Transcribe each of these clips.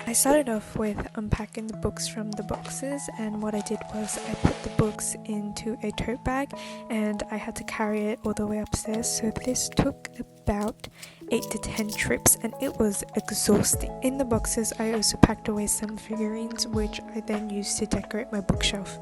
I started off with unpacking the books from the boxes, and what I did was I put the books into a tote bag and I had to carry it all the way upstairs, so this took about 8 to 10 trips and it was exhausting. In the boxes I also packed away some figurines which I then used to decorate my bookshelf.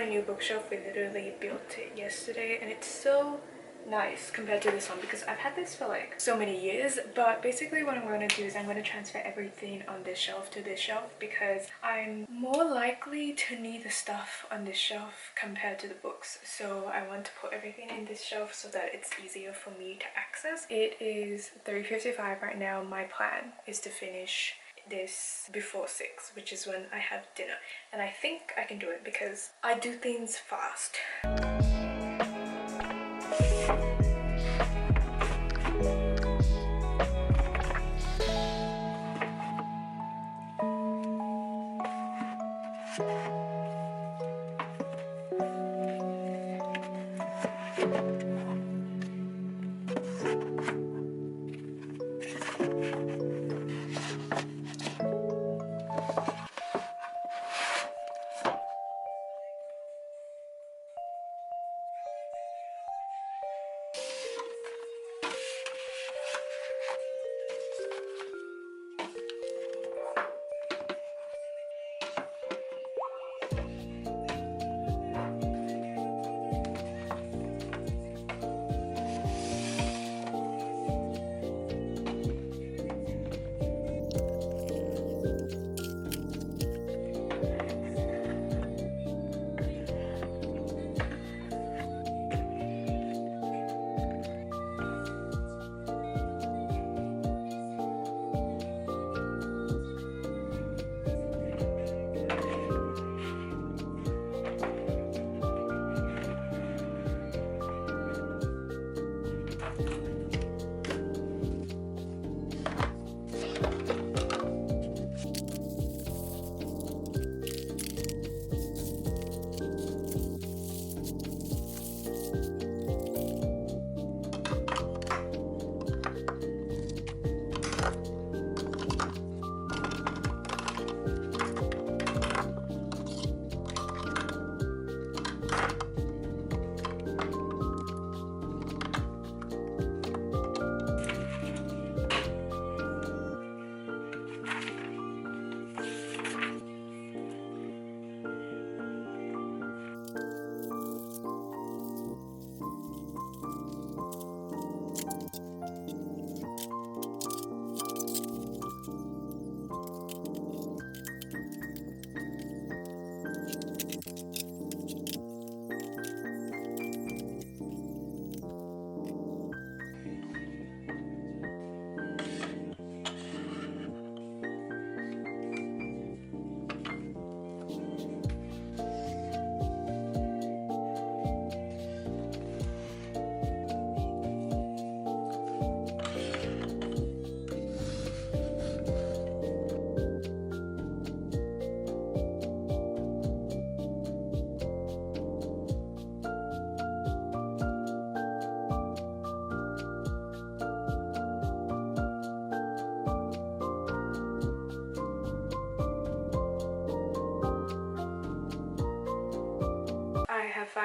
New bookshelf. We literally built it yesterday and it's so nice compared to this one because I've had this for like so many years. But basically what I'm going to do is I'm going to transfer everything on this shelf to this shelf because I'm more likely to need the stuff on this shelf compared to the books, so I want to put everything in this shelf so that it's easier for me to access. It is 3:55 right now. My plan is to finish this before 6, which is when I have dinner, and I think I can do it because I do things fast.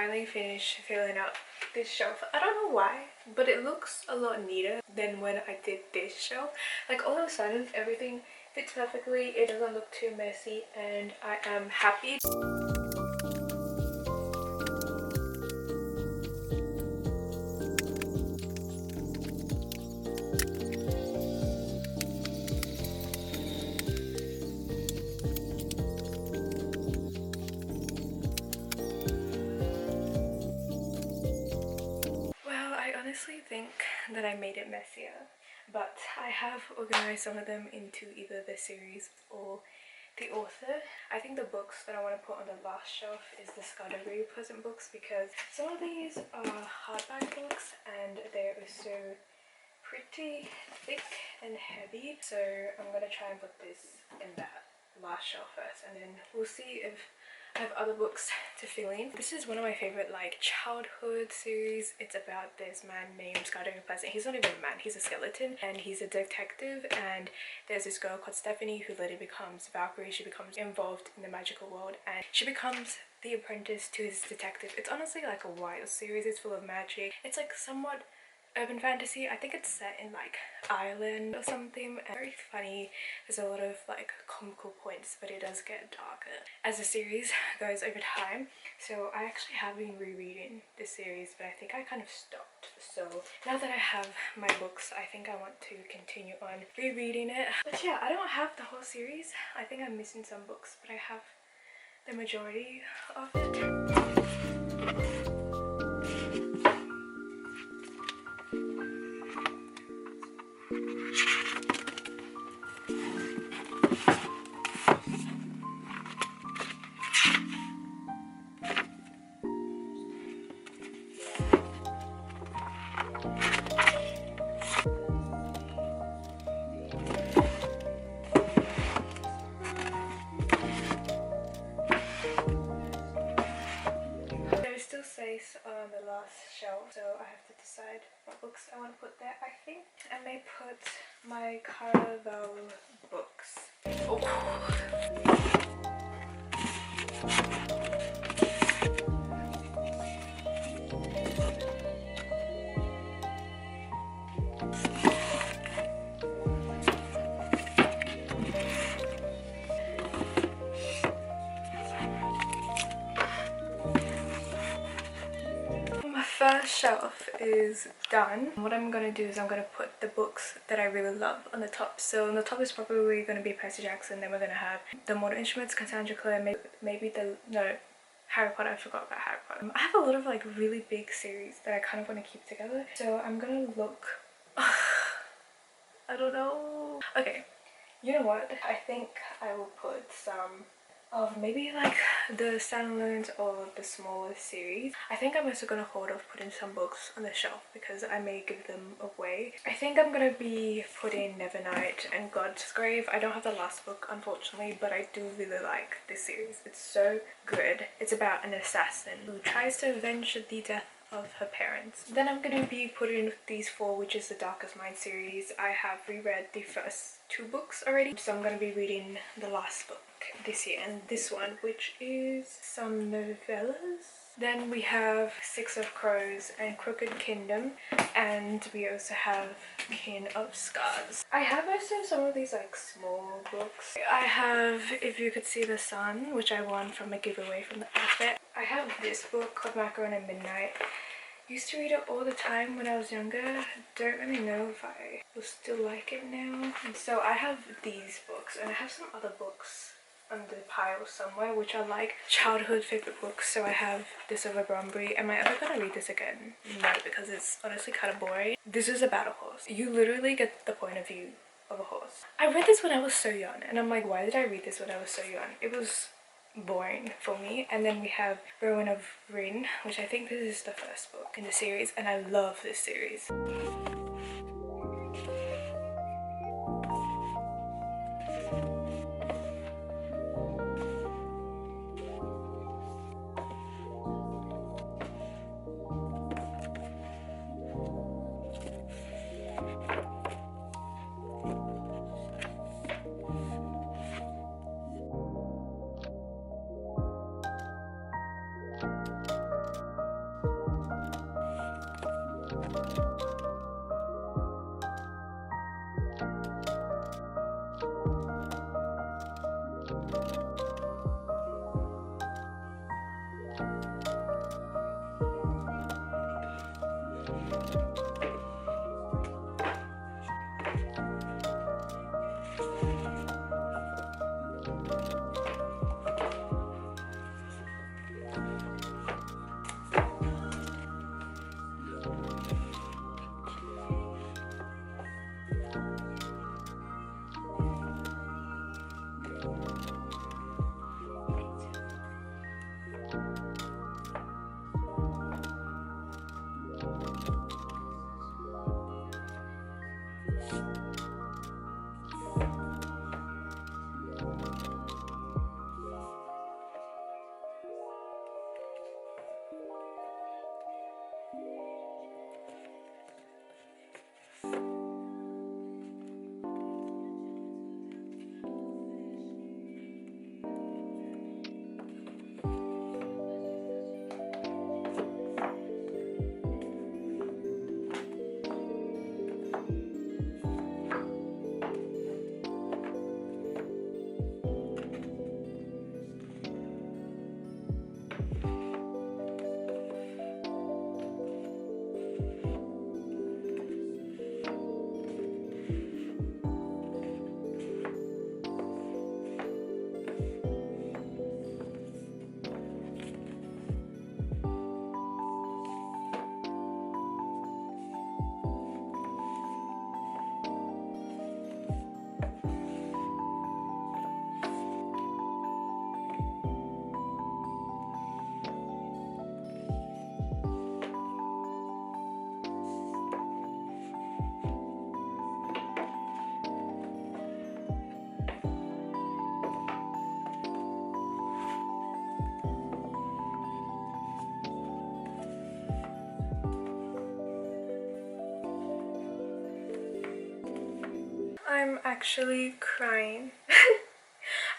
finally finished filling up this shelf. I don't know why, but it looks a lot neater than when I did this shelf. Like all of a sudden everything fits perfectly, it doesn't look too messy, and I am happy. I honestly think that I made it messier, but I have organized some of them into either the series or the author. I think the books that I want to put on the last shelf is the Scuddery Pleasant books, because some of these are hardback books and they're also pretty thick and heavy. So I'm going to try and put this in that last shelf first, and then we'll see if I have other books to fill in. This is one of my favorite like childhood series. It's about this man named Scuddery Pleasant. He's not even a man, he's a skeleton, and he's a detective, and there's this girl called Stephanie who later becomes Valkyrie. She becomes involved in the magical world and she becomes the apprentice to his detective. It's honestly like a wild series. It's full of magic. It's like somewhat urban fantasy. I think it's set in like Ireland or something, and very funny. There's a lot of like comical points, but it does get darker as the series goes over time. So I actually have been rereading this series, but I think I kind of stopped. So now that I have my books, I think I want to continue on rereading it. But yeah, I don't have the whole series. I think I'm missing some books, but I have the majority of it. Space on the last shelf, so I have to decide what books I want to put there. I think I may put my Caraval books. First shelf is done. What I'm gonna do is I'm gonna put the books that I really love on the top. So on the top is probably gonna be Percy Jackson. Then we're gonna have the Mortal Instruments, 𝐻𝐭𝐭𝐬𝐿, maybe Harry Potter. I forgot about Harry Potter. I have a lot of like really big series that I kind of want to keep together. So I'm gonna look. I don't know. Okay, you know what? I think I will put some of maybe like the standalones or the smaller series. I think I'm also gonna hold off putting some books on the shelf because I may give them away. I think I'm gonna be putting Nevernight and God's Grave. I don't have the last book unfortunately, but I do really like this series. It's so good. It's about an assassin who tries to avenge the death of her parents. Then I'm going to be putting these four, which is the Darkest Mind series. I have reread the first two books already, so I'm going to be reading the last book this year, and this one, which is some novellas. Then we have Six of Crows and Crooked Kingdom, and we also have King of Scars. I have also some of these like small books. I have If You Could See the Sun, which I won from a giveaway from the outfit. I have this book called Macaron at Midnight. Used to read it all the time when I was younger. Don't really know if I will still like it now. And so I have these books, and I have some other books on the pile somewhere which are like childhood favorite books. So I have this of a Brombury. Am I ever gonna read this again? No, because it's honestly kind of boring. This is about a horse. You literally get the point of view of a horse. I read this when I was so young, and I'm like, why did I read this when I was so young? It was boring for me. And then we have Rowan of Rin, which I think this is the first book in the series, and I love this series. I'm actually crying.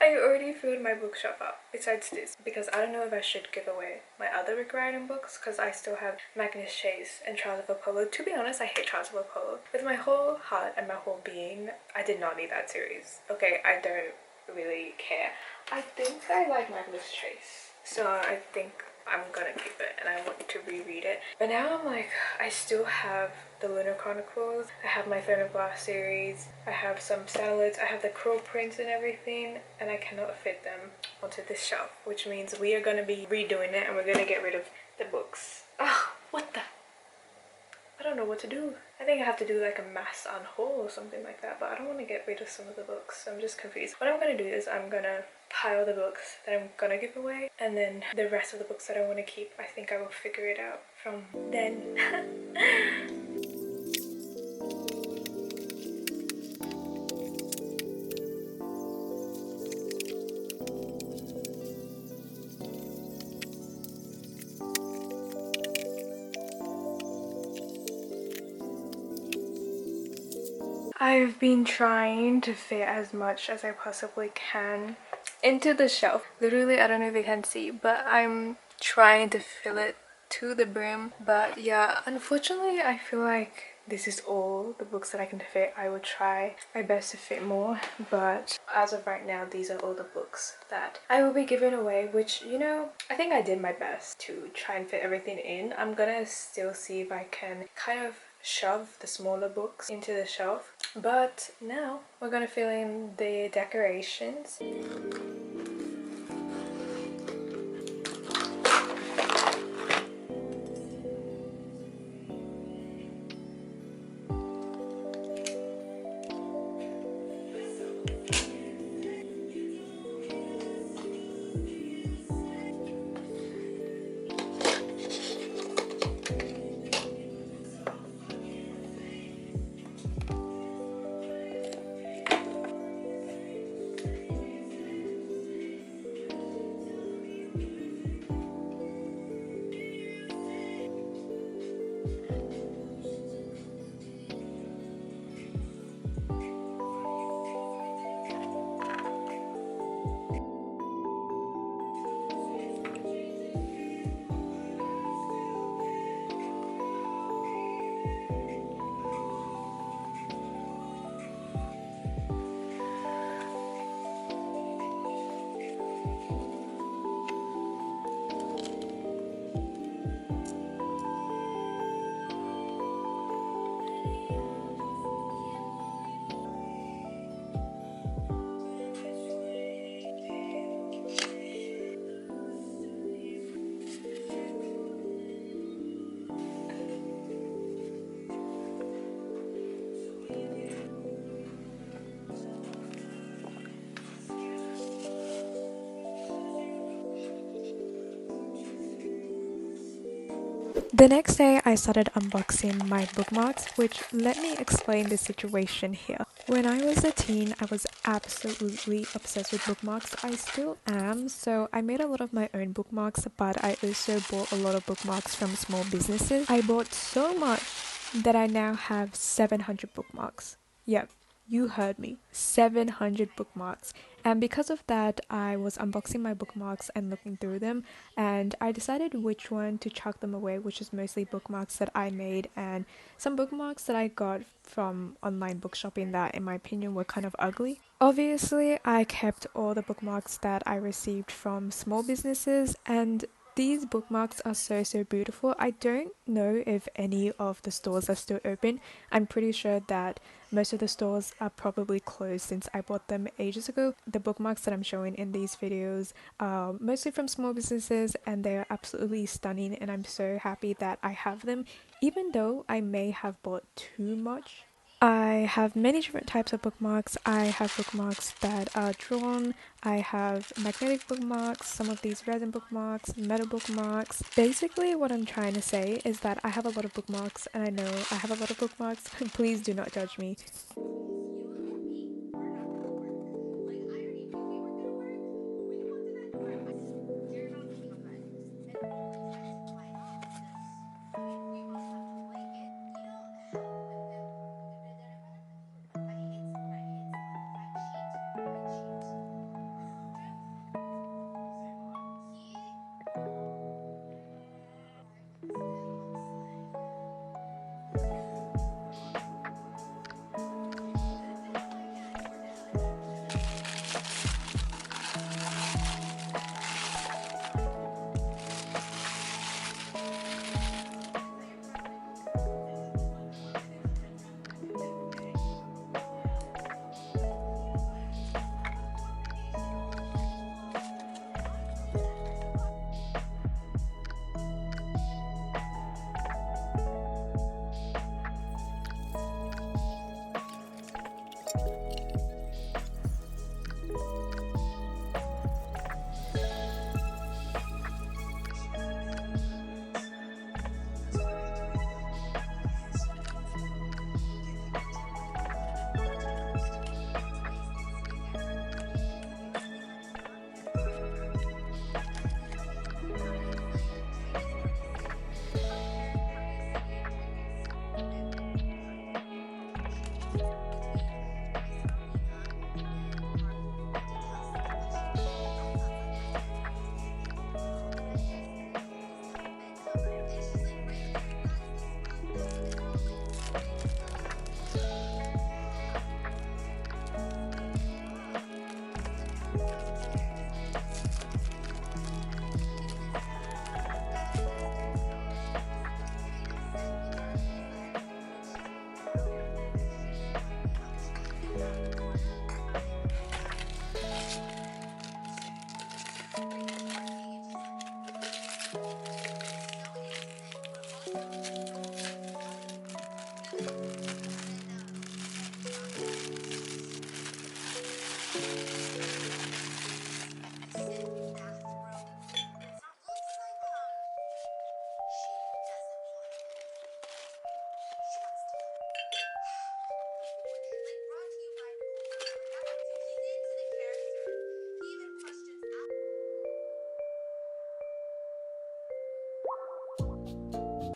I already filled my bookshelf up besides this because I don't know if I should give away my other Rick Riordan books because I still have Magnus Chase and Trials of Apollo. To be honest, I hate Trials of Apollo. With my whole heart and my whole being, I did not need that series. Okay, I don't really care. I think I like Magnus Chase, so I think I'm gonna keep it and I want to reread it. But now I'm like, I still have the Lunar Chronicles, I have my Throne of Glass series, I have some satellites, I have the Crow prints and everything, and I cannot fit them onto this shelf, which means we are gonna be redoing it and we're gonna get rid of the books. Oh, what the? I don't know what to do. I think I have to do like a mass unhaul or something like that, but I don't want to get rid of some of the books, so I'm just confused. What I'm gonna do is I'm gonna pile the books that I'm gonna give away, and then the rest of the books that I want to keep, I think I will figure it out from then. I've been trying to fit as much as I possibly can into the shelf. Literally, I don't know if you can see, but I'm trying to fill it to the brim. But yeah, unfortunately, I feel like this is all the books that I can fit. I will try my best to fit more, but as of right now, these are all the books that I will be giving away, which, you know, I think I did my best to try and fit everything in. I'm gonna still see if I can kind of shove the smaller books into the shelf, but now we're gonna fill in the decorations. The next day, I started unboxing my bookmarks, which let me explain the situation here. When I was a teen, I was absolutely obsessed with bookmarks. I still am, so I made a lot of my own bookmarks, but I also bought a lot of bookmarks from small businesses. I bought so much that I now have 700 bookmarks. Yep, you heard me. 700 bookmarks. And because of that, I was unboxing my bookmarks and looking through them, and I decided which one to chuck them away, which is mostly bookmarks that I made and some bookmarks that I got from online book shopping that, in my opinion, were kind of ugly. Obviously, I kept all the bookmarks that I received from small businesses, and These bookmarks are so beautiful. I don't know if any of the stores are still open. I'm pretty sure that most of the stores are probably closed since I bought them ages ago. The bookmarks that I'm showing in these videos are mostly from small businesses and they're absolutely stunning, and I'm so happy that I have them, even though I may have bought too much. I have many different types of bookmarks. I have bookmarks that are drawn, I have magnetic bookmarks, some of these resin bookmarks, metal bookmarks. Basically what I'm trying to say is that I have a lot of bookmarks, and I know I have a lot of bookmarks. Please do not judge me.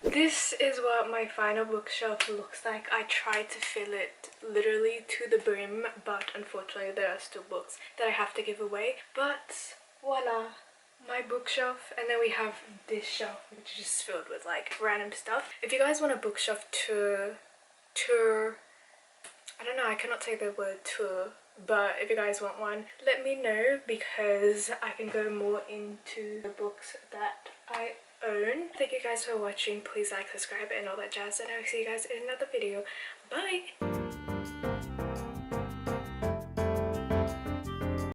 This is what my final bookshelf looks like. I tried to fill it literally to the brim, but unfortunately there are still books that I have to give away. But voila, my bookshelf. And then we have this shelf, which is just filled with like random stuff. If you guys want a bookshelf tour, I don't know, I cannot say the word tour, but if you guys want one, let me know, because I can go more into the books that I own. Thank you guys for watching. Please like, subscribe, and all that jazz, and I will see you guys in another video. Bye!